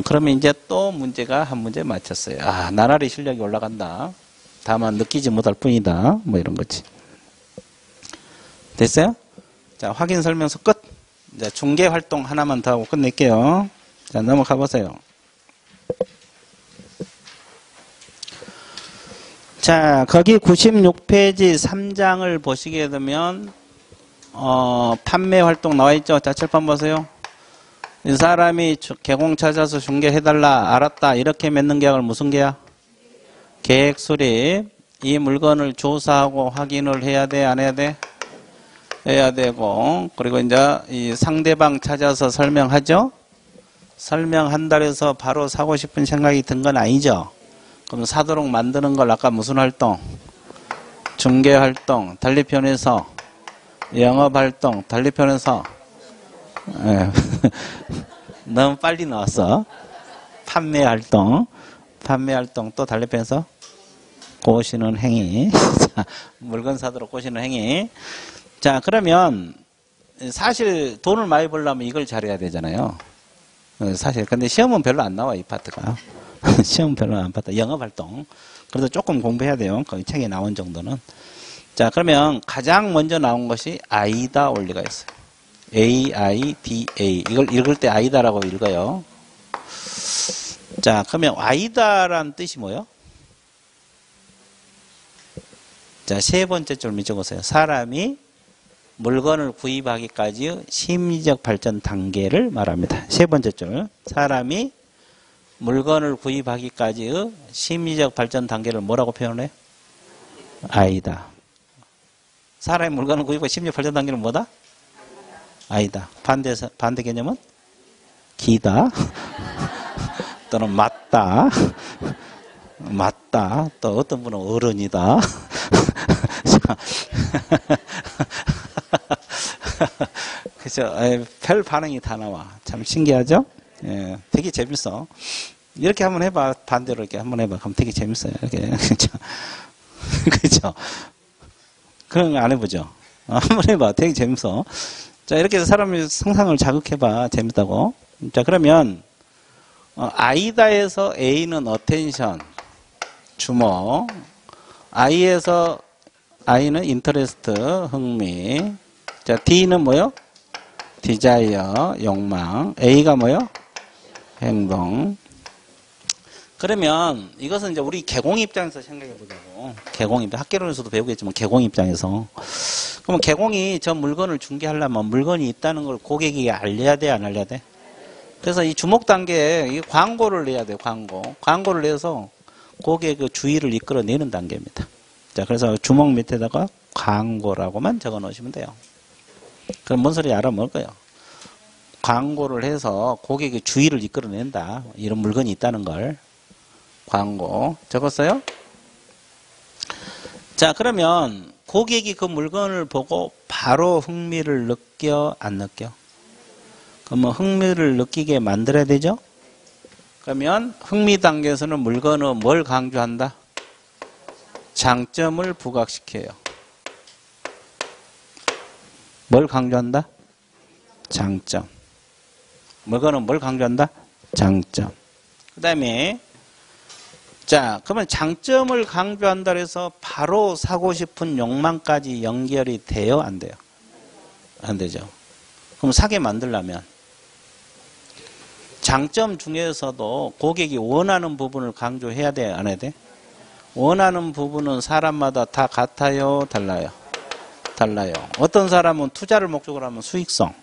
그러면 이제 또 문제가 한 문제 맞췄어요. 나날이 실력이 올라간다. 다만 느끼지 못할 뿐이다. 뭐 이런 거지. 됐어요? 자, 확인 설명서 끝. 이제 중개 활동 하나만 더 하고 끝낼게요. 자, 넘어가 보세요. 자, 거기 96페이지 3장을 보시게 되면 판매 활동 나와 있죠? 자, 칠판 보세요. 이 사람이 개공 찾아서 중개해달라. 알았다. 이렇게 맺는 계약을 무슨 계약? 계획 수립. 이 물건을 조사하고 확인을 해야 돼? 안 해야 돼? 해야 되고, 그리고 이제 이 상대방 찾아서 설명하죠? 설명한다 해서 바로 사고 싶은 생각이 든 건 아니죠? 그럼 사도록 만드는 걸 아까 무슨 활동? 중개 활동. 달리 표현해서 영업 활동. 달리 표현해서 너무 빨리 나왔어. 판매 활동. 또 달리 표현해서 꼬시는 행위. 자, 물건 사도록 꼬시는 행위. 자, 그러면 사실 돈을 많이 벌려면 이걸 잘해야 되잖아요. 사실 근데 시험은 별로 안 나와, 이 파트가. 시험 별로 안 봤다. 영업활동. 그래도 조금 공부해야 돼요. 거의 책에 나온 정도는. 자, 그러면 가장 먼저 나온 것이 아이다 원리가 있어요. A-I-D-A. 이걸 읽을 때 아이다라고 읽어요. 자, 그러면 아이다란 뜻이 뭐예요? 자, 세 번째 줄 밑적으세요. 사람이 물건을 구입하기까지의 심리적 발전 단계를 말합니다. 세 번째 줄. 사람이 물건을 구입하기까지의 심리적 발전 단계를 뭐라고 표현해요? 아이다. 사람이 물건을 구입하고 심리적 발전 단계는 뭐다? 아이다. 반대 개념은? 기다. 또는 맞다. 맞다. 또 어떤 분은 어른이다. 그죠? 별 반응이 다 나와. 참 신기하죠? 예, 되게 재밌어. 이렇게 한번 해봐. 반대로 이렇게 한번 해봐. 그럼 되게 재밌어요. 이렇게. 그죠? 그죠? 그런 거 안 해보죠? 한번 해봐. 되게 재밌어. 자, 이렇게 해서 사람의 상상을 자극해봐. 재밌다고. 자, 그러면, 아이다에서 A는 어텐션, 주목. I에서 I는 인터레스트, 흥미. 자, D는 뭐요? 디자이어, 욕망. A가 뭐요? 행동. 그러면 이것은 이제 우리 개공 입장에서 생각해 보자고. 개공 입장. 학개론에서도 배우겠지만 개공 입장에서. 그러면 개공이 저 물건을 중개하려면 물건이 있다는 걸 고객에게 알려야 돼, 안 알려야 돼? 그래서 이 주목 단계에 이 광고를 내야 돼, 광고. 광고를 내서 고객의 주의를 이끌어내는 단계입니다. 자, 그래서 주목 밑에다가 광고라고만 적어 놓으시면 돼요. 그럼 뭔 소리 알아먹을 거예요. 광고를 해서 고객의 주의를 이끌어낸다. 이런 물건이 있다는 걸. 광고. 적었어요? 자, 그러면 고객이 그 물건을 보고 바로 흥미를 느껴, 안 느껴? 그러면 흥미를 느끼게 만들어야 되죠? 그러면 흥미 단계에서는 물건은 뭘 강조한다? 장점을 부각시켜요. 뭘 강조한다? 장점. 물건은 뭘 강조한다? 장점. 그 다음에 자, 그러면 장점을 강조한다 해서 바로 사고 싶은 욕망까지 연결이 돼요? 안 돼요? 안 되죠. 그럼 사게 만들려면 장점 중에서도 고객이 원하는 부분을 강조해야 돼? 안 해야 돼? 원하는 부분은 사람마다 다 같아요? 달라요? 달라요. 어떤 사람은 투자를 목적으로 하면 수익성,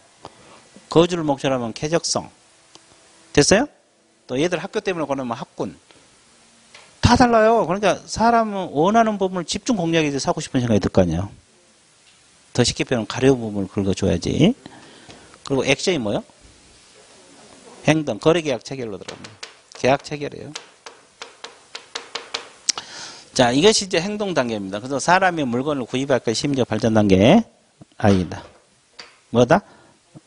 거주를 목적으로 하면 쾌적성. 됐어요? 또 얘들 학교 때문에 보내면 학군. 다 달라요. 그러니까 사람은 원하는 부분을 집중 공략해서 사고 싶은 생각이 들 거 아니에요. 더 쉽게 표현하면 가려운 부분을 긁어줘야지. 그리고 액션이 뭐요? 행동, 거래계약 체결로 들어갑니다. 계약 체결이에요. 자, 이것이 이제 행동 단계입니다. 그래서 사람이 물건을 구입할까 심지어 발전 단계. 아이다. 뭐다?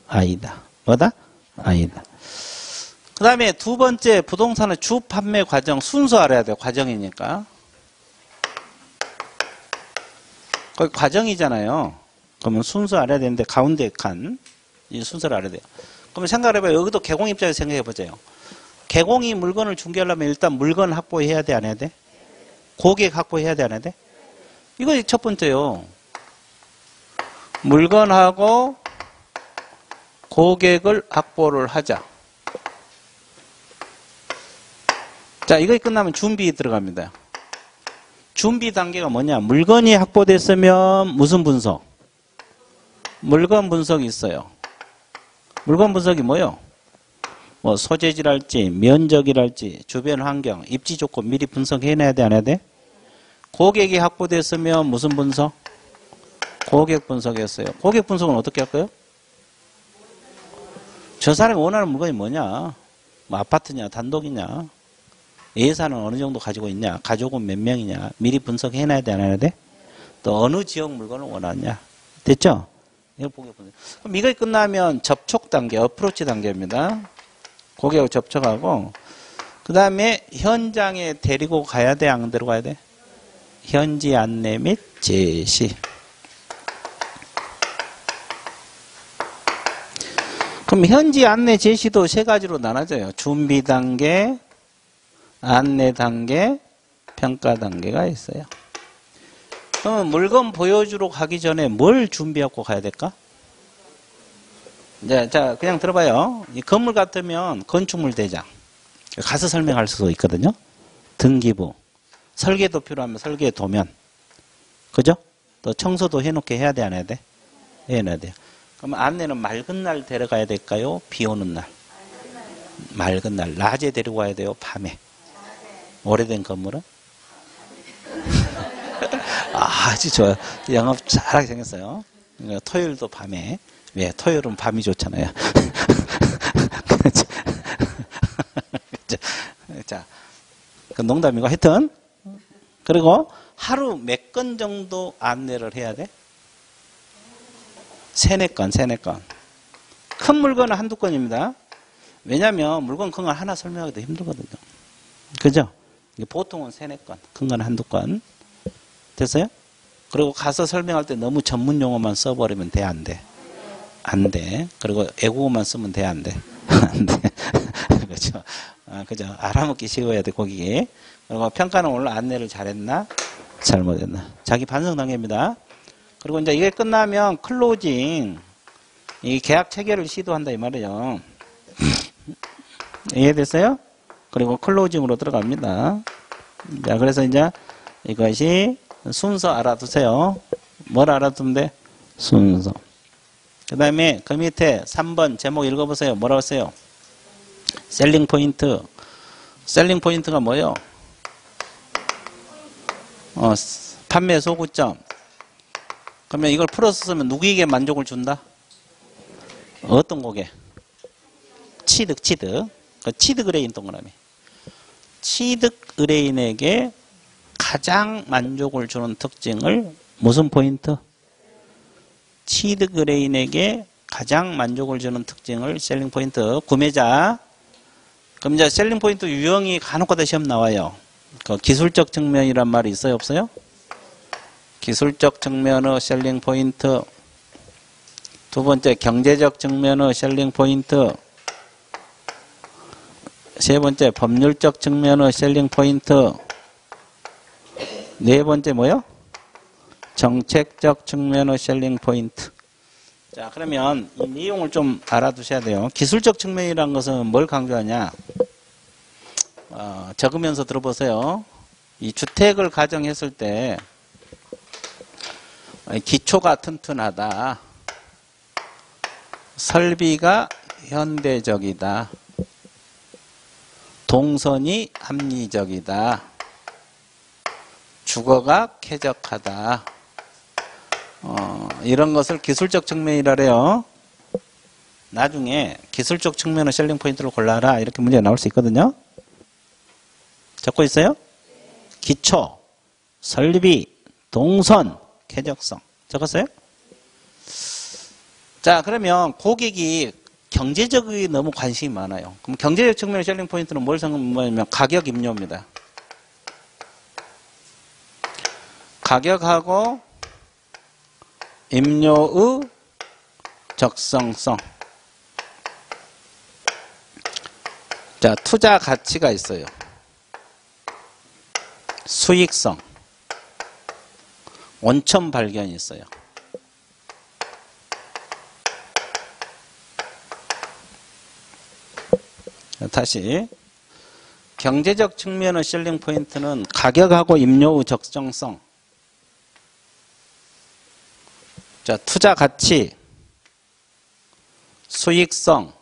아이다. 뭐다? 아이다. 그 다음에 두 번째 부동산의 주 판매 과정 순서 알아야 돼요. 과정이니까. 거기 과정이잖아요. 그러면 순서 알아야 되는데 가운데 칸. 이 순서를 알아야 돼요. 그러면 생각을 해봐요. 여기도 개공 입장에서 생각해 보세요. 개공이 물건을 중개하려면 일단 물건 확보해야 돼, 안 해야 돼? 고객 확보해야 돼, 안 해야 돼? 이거 첫 번째요. 물건하고 고객을 확보를 하자. 자, 이거 끝나면 준비 들어갑니다. 준비 단계가 뭐냐? 물건이 확보됐으면 무슨 분석? 물건 분석이 있어요. 물건 분석이 뭐요? 뭐 소재질할지, 면적이랄지, 주변 환경, 입지 조건 미리 분석해내야 돼, 안 해야 돼? 고객이 확보됐으면 무슨 분석? 고객 분석했어요. 고객 분석은 어떻게 할까요? 저 사람이 원하는 물건이 뭐냐? 뭐 아파트냐, 단독이냐? 예산은 어느 정도 가지고 있냐? 가족은 몇 명이냐? 미리 분석해놔야 돼, 안 해야 돼? 또 어느 지역 물건을 원하냐? 됐죠? 이거 고객 분석. 그럼 이거 끝나면 접촉 단계, 어프로치 단계입니다. 고객하고 접촉하고, 그 다음에 현장에 데리고 가야 돼, 안 데리고 가야 돼? 현지 안내 및 제시. 그럼 현지 안내 제시도 세 가지로 나눠져요. 준비 단계, 안내 단계, 평가 단계가 있어요. 그러면 물건 보여주러 가기 전에 뭘 준비하고 가야 될까? 자, 그냥 들어봐요. 이 건물 같으면 건축물 대장. 가서 설명할 수도 있거든요. 등기부. 설계도 필요하면 설계 도면. 그죠? 또 청소도 해놓게 해야 돼, 안 해야 돼? 해야 돼요. 그러면 안내는 맑은 날 데려가야 될까요? 비 오는 날? 맑은 날. 낮에 데리고 가야 돼요? 밤에? 오래된 건물은? 아주 좋아요. 영업 잘하게 생겼어요. 그러니까 토요일도 밤에. 왜? 토요일은 밤이 좋잖아요. 자, 그 농담이고 하여튼. 그리고 하루 몇 건 정도 안내를 해야 돼? 세네 건. 큰 물건은 한두 건입니다. 왜냐하면 물건 큰 건 하나 설명하기도 힘들거든요. 그죠? 보통은 세네 건, 큰 건 한두 건. 됐어요? 그리고 가서 설명할 때 너무 전문 용어만 써버리면 돼, 안 돼? 안 돼. 그리고 애국어만 쓰면 돼, 안 돼? 안 돼. 그죠? 그죠? 알아먹기 쉬워야 돼, 거기. 그리고 평가는 오늘 안내를 잘했나? 잘못했나? 자기 반성 단계입니다. 그리고 이제 이게 끝나면 클로징, 이 계약 체결을 시도한다, 이 말이에요. 이해됐어요? 그리고 클로징으로 들어갑니다. 자, 그래서 이제 이것이 순서 알아두세요. 뭘 알아두면 돼? 순서. 그 다음에 그 밑에 3번 제목 읽어보세요. 뭐라고 했어요? 셀링 포인트. 셀링 포인트가 뭐예요? 판매 소구점. 그러면 이걸 풀어서 쓰면 누구에게 만족을 준다? 어떤 고객? 취득. 취득 의뢰인 동그라미. 취득 의뢰인에게 가장 만족을 주는 특징을 무슨 포인트? 취득 의뢰인에게 가장 만족을 주는 특징을 셀링 포인트. 구매자. 그럼 이제 셀링 포인트 유형이 간혹가다 시험 나와요. 그 기술적 측면이란 말이 있어요, 없어요? 기술적 측면의 셀링 포인트. 두 번째 경제적 측면의 셀링 포인트. 세 번째 법률적 측면의 셀링 포인트. 네 번째 뭐요? 정책적 측면의 셀링 포인트. 자, 그러면 이 내용을 좀 알아두셔야 돼요. 기술적 측면이라는 것은 뭘 강조하냐? 적으면서 들어보세요. 이 주택을 가정했을 때 기초가 튼튼하다. 설비가 현대적이다. 동선이 합리적이다. 주거가 쾌적하다. 이런 것을 기술적 측면이라래요. 나중에 기술적 측면의 셀링 포인트를 골라라 이렇게 문제가 나올 수 있거든요. 적고 있어요? 기초, 설비, 동선, 쾌적성. 적었어요? 자, 그러면 고객이 경제적이 너무 관심이 많아요. 그럼 경제적 측면의 셀링 포인트는 뭐냐면 가격 임료입니다. 가격하고 임료의 적성성. 자, 투자 가치가 있어요. 수익성. 원천 발견이 있어요. 다시 경제적 측면의 셀링 포인트는 가격하고 임료의 적정성. 자, 투자 가치, 수익성,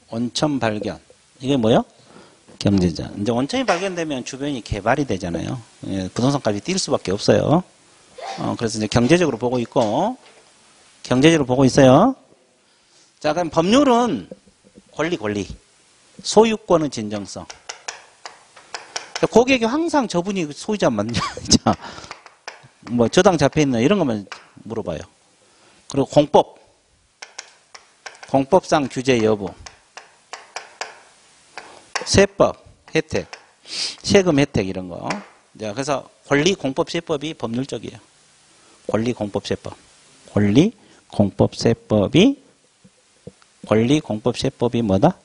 원천 발견. 이게 뭐요? 경제적. 이제 원천이 발견되면 주변이 개발이 되잖아요. 예, 부동산까지 뛸 수밖에 없어요. 그래서 이제 경제적으로 보고 있고, 경제적으로 보고 있어요. 자, 그럼 법률은 권리. 소유권은 진정성. 고객이 항상 저분이 소유자 맞냐? 자, 뭐 저당 잡혀있나 이런 것만 물어봐요. 그리고 공법상 규제 여부. 세법, 혜택, 세금 혜택 이런 거. 자, 그래서 권리, 공법, 세법이 법률적이에요. 권리, 공법, 세법. 권리, 공법, 세법이 뭐다?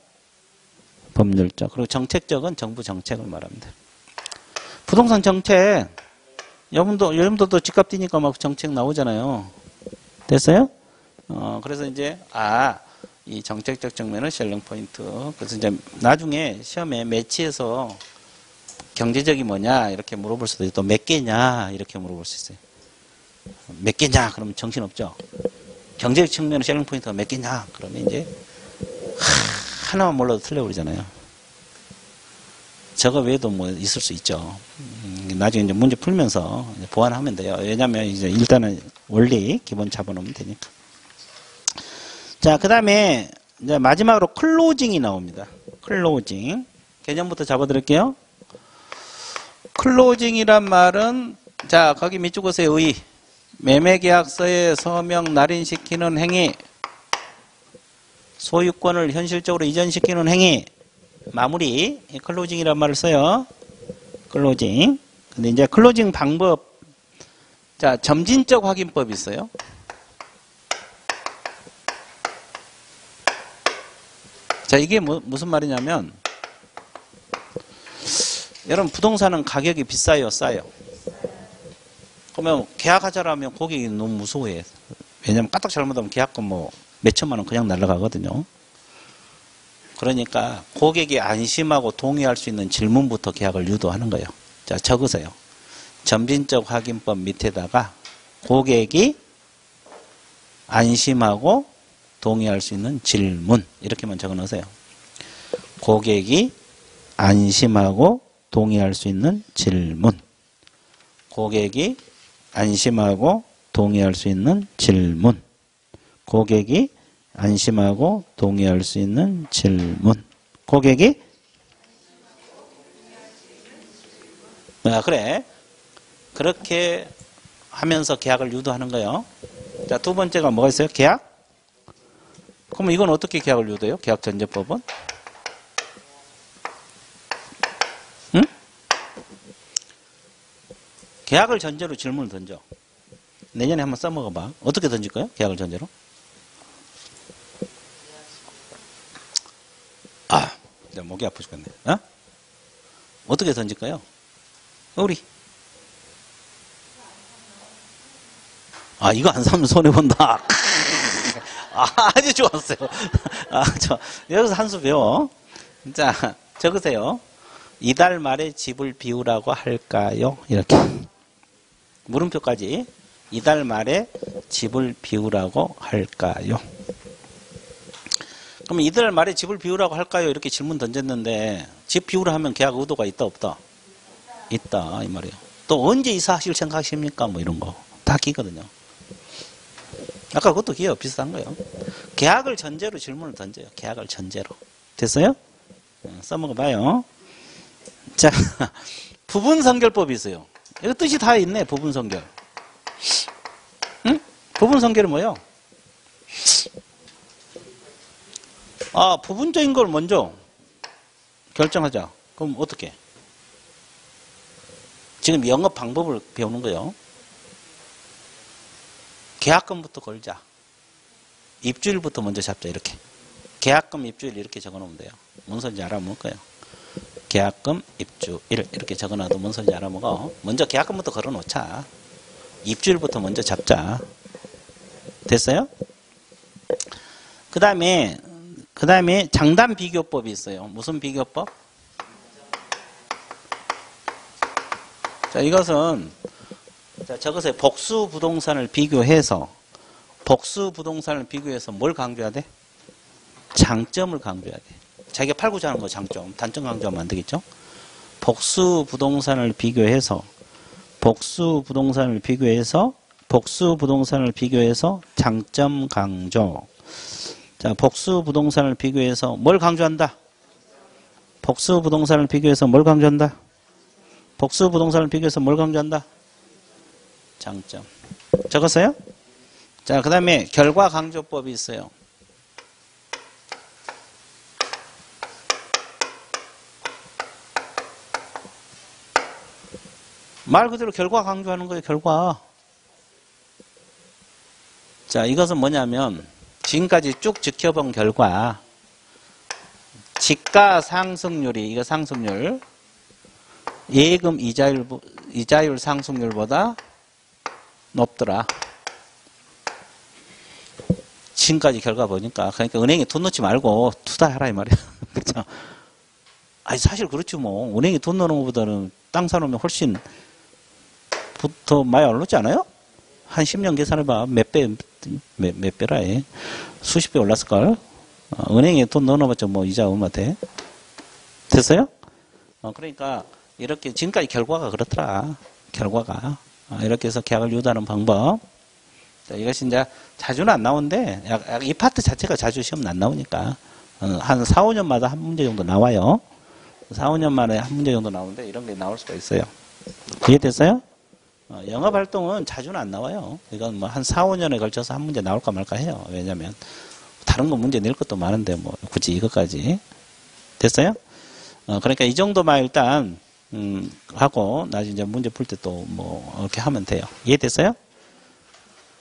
법률적. 그리고 정책적은 정부 정책을 말합니다. 부동산 정책, 여러분도 집값 뛰니까 막 정책 나오잖아요. 됐어요? 그래서 이제, 이 정책적 측면은 셀링 포인트. 그래서 이제 나중에 시험에 매치해서 경제적이 뭐냐, 이렇게 물어볼 수도 있고, 또 몇 개냐, 이렇게 물어볼 수 있어요. 몇 개냐, 그러면 정신없죠. 경제적 측면의 셀링 포인트가 몇 개냐, 그러면 이제, 하나만 몰라도 틀려버리잖아요. 저거 외에도 뭐 있을 수 있죠. 나중에 이제 문제 풀면서 이제 보완하면 돼요. 왜냐면 이제 일단은 원리 기본 잡아놓으면 되니까. 자, 그 다음에 이제 마지막으로 클로징이 나옵니다. 클로징. 개념부터 잡아드릴게요. 클로징이란 말은, 자, 거기 밑줄 보세요. 매매계약서에 서명 날인시키는 행위. 소유권을 현실적으로 이전시키는 행위. 마무리. 클로징이란 말을 써요. 클로징. 근데 이제 클로징 방법. 자, 점진적 확인법이 있어요. 자, 이게 무슨 말이냐면, 여러분, 부동산은 가격이 비싸요, 싸요? 그러면 계약하자라면 고객이 너무 무서워해. 왜냐면 까딱 잘못하면 계약금 뭐 몇천만 원 그냥 날아가거든요. 그러니까 고객이 안심하고 동의할 수 있는 질문부터 계약을 유도하는 거예요. 자, 적으세요. 점진적 확인법 밑에다가 고객이 안심하고 동의할 수 있는 질문 이렇게만 적어 놓으세요. 고객이 안심하고 동의할 수 있는 질문. 고객이 안심하고 동의할 수 있는 질문. 고객이 안심하고 동의할 수 있는 질문. 고객이 그래. 그렇게 하면서 계약을 유도하는 거예요. 자, 두 번째가 뭐가 있어요? 계약? 그러면 이건 어떻게 계약을 유도해요? 계약전제법은? 응? 계약을 전제로 질문을 던져. 내년에 한번 써먹어봐. 어떻게 던질 거예요? 계약을 전제로? 목이 아파 죽겠네. 어떻게 던질까요? 우리. 이거 안 사면 손해본다. 아주 좋았어요. 여기서 한 수 배워. 자, 적으세요. 이달 말에 집을 비우라고 할까요? 이렇게. 물음표까지. 이달 말에 집을 비우라고 할까요? 그럼 이들 말에 집을 비우라고 할까요? 이렇게 질문 던졌는데 집 비우라 하면 계약 의도가 있다 없다? 있다 이 말이에요. 또 언제 이사하실 생각하십니까? 뭐 이런 거 다 끼거든요. 아까 그것도 기회와 비슷한 거예요. 계약을 전제로 질문을 던져요. 계약을 전제로. 됐어요? 써먹어 봐요. 자, 부분선결법이 있어요. 이거 뜻이 다 있네. 부분선결. 응? 부분선결은 뭐예요? 아, 부분적인 걸 먼저 결정하자. 그럼 어떻게? 지금 영업 방법을 배우는 거예요. 계약금부터 걸자. 입주일부터 먼저 잡자. 이렇게. 계약금, 입주일 이렇게 적어놓으면 돼요. 뭔 소리인지 알아먹을 거예요. 계약금, 입주일 이렇게 적어놔도 뭔 소리인지 알아먹어. 먼저 계약금부터 걸어놓자. 입주일부터 먼저 잡자. 됐어요? 그 다음에 장단 비교법이 있어요. 무슨 비교법? 자, 이것은 저것에 복수 부동산을 비교해서 뭘 강조해야 돼? 장점을 장점을 강조해야 돼. 자기가 팔고자 하는 거 장점, 단점 강조하면 안 되겠죠? 복수 부동산을 비교해서 장점 강조. 자, 복수 부동산을 비교해서 뭘 강조한다? 복수 부동산을 비교해서 뭘 강조한다? 장점. 적었어요? 자, 그 다음에 결과 강조법이 있어요. 말 그대로 결과 강조하는 거예요. 결과. 자, 이것은 뭐냐면 지금까지 쭉 지켜본 결과 지가 상승률이 이거 상승률 예금 이자율 상승률보다 높더라. 지금까지 결과 보니까 그러니까 은행에 돈 넣지 말고 투자하라 이 말이야. 그렇죠? 아니 사실 그렇지 뭐 은행에 돈 넣는 것보다는 땅 사놓으면 훨씬 더 많이 올랐지 않아요? 한 10년 계산해봐. 몇 배라 해. 수십 배 올랐을걸? 은행에 돈 넣어놓았죠. 뭐 이자 얼마 돼? 됐어요? 그러니까 이렇게 지금까지 결과가 그렇더라. 결과가. 이렇게 해서 계약을 유도하는 방법. 자, 이것이 이제 자주는 안 나오는데 이 파트 자체가 자주 시험 안 나오니까 한 4, 5년마다 한 문제 정도 나와요. 4, 5년 만에 한 문제 정도 나오는데 이런 게 나올 수가 있어요. 이해됐어요? 영업활동은 자주는 안 나와요. 이건 뭐 한 4, 5년에 걸쳐서 한 문제 나올까 말까 해요. 왜냐면 다른 거 문제 낼 것도 많은데 뭐 굳이 이것까지. 됐어요? 그러니까 이 정도만 일단 하고 나중에 이제 문제 풀 때 또 뭐 이렇게 하면 돼요. 이해됐어요?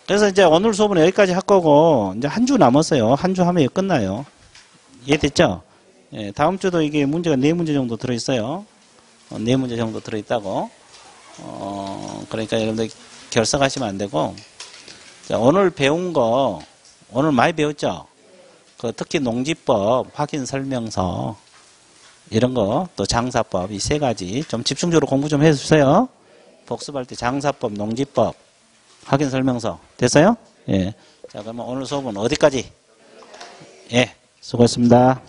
그래서 이제 오늘 수업은 여기까지 할 거고 이제 한 주 남았어요. 한 주 하면 끝나요. 이해됐죠? 예, 다음 주도 이게 문제가 4문제 정도 들어있어요. 4문제 정도 들어있다고. 그러니까 여러분들 결석하시면 안 되고. 자, 오늘 배운 거 오늘 많이 배웠죠? 특히 농지법, 확인 설명서 이런 거, 또 장사법 이 3가지 좀 집중적으로 공부 좀 해주세요. 복습할 때 장사법, 농지법, 확인 설명서 됐어요? 예. 자, 그러면 오늘 수업은 어디까지? 예, 수고했습니다.